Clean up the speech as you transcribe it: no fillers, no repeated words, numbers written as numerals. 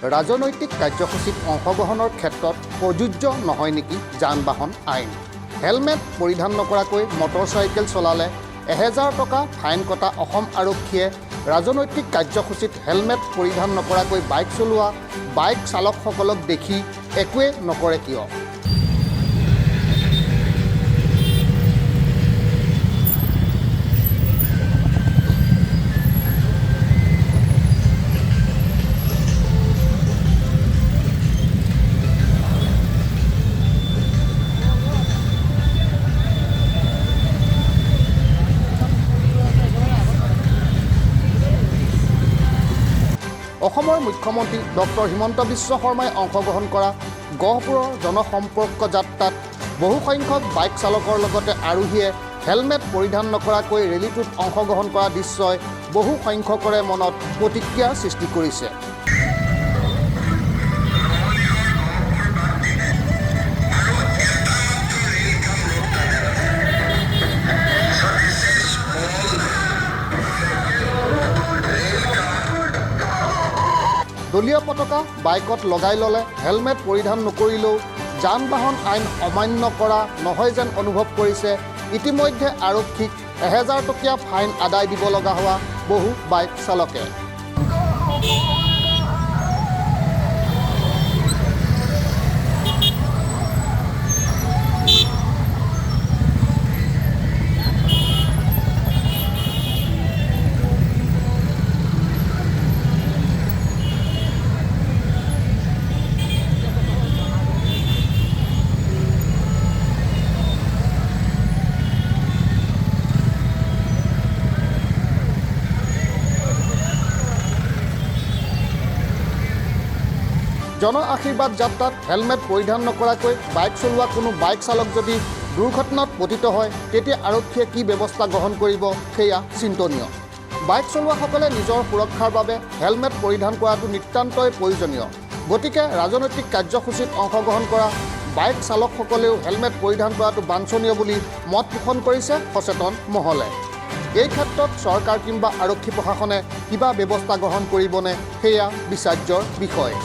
ৰাজনৈতিক কাৰ্যসূচীত অংশগ্ৰহণৰ ক্ষেত্ৰত প্ৰযোজ্য নহয় নেকি যান-বাহন আইন। হেলমেট পৰিধান নকৰাকৈ মটৰচাইকেল চলালে 1000 টকা ফাইন কটা অসম আৰক্ষীয়ে ৰাজনৈতিক কাৰ্যসূচীত হেলমেট পৰিধান নকৰাকৈ বাইক চলোৱা বাইক চালকসকলক দেখি একোৱে নকৰে কিয়? অসমৰ মুখ্যমন্ত্ৰী ডক্টৰ হিমন্ত বিশ্ব শৰ্মাই অংশগ্ৰহণ কৰা গহপুৰৰ জনসম্পৰ্ক যাত্ৰাত বহুসংখ্যক বাইক চালকৰ লগতে আৰোহীয়ে হেলমেট পৰিধান নকৰাকৈ ৰেলীটোত অংশগ্ৰহণ কৰা দৃশ্যই বহুসংখ্যকৰে মনত প্ৰতিক্ৰিয়াৰ সৃষ্টি কৰিছে। দলীয় পতাকা বাইকত লগাই ল'লে হেলমেট পৰিধান নকৰিলেও যান-বাহন আইন অমান্য কৰা নহয় যেন অনুভৱ কৰিছে ইতিমধ্যে আৰক্ষীক 1000 টকীয়া ফাইন আদায় দিব লগা হোৱা বহু বাইক চালকে। জন আশীৰ্বাদ যাত্ৰাত হেলমেট পৰিধান নকৰাকৈ বাইক চলোৱা কোনো বাইক চালক যদি দুৰ্ঘটনাত পতিত হয় তেতিয়া আৰক্ষীয়ে কি ব্যৱস্থা গ্ৰহণ কৰিব সেয়া চিন্তনীয়। বাইক চলোৱাসকলে নিজৰ সুৰক্ষাৰ বাবে হেলমেট পৰিধান কৰাটো নিতান্তই প্ৰয়োজনীয়। গতিকে ৰাজনৈতিক কাৰ্যসূচীত অংশগ্ৰহণ কৰা বাইক চালকসকলেও হেলমেট পৰিধান কৰাটো বাঞ্ছনীয় বুলি মত পোষণ কৰিছে সচেতন মহলে। এই ক্ষেত্ৰত চৰকাৰ কিংবা আৰক্ষী প্ৰশাসনে কিবা ব্যৱস্থা গ্ৰহণ কৰিবনে সেয়া বিচাৰ্যৰ বিষয়।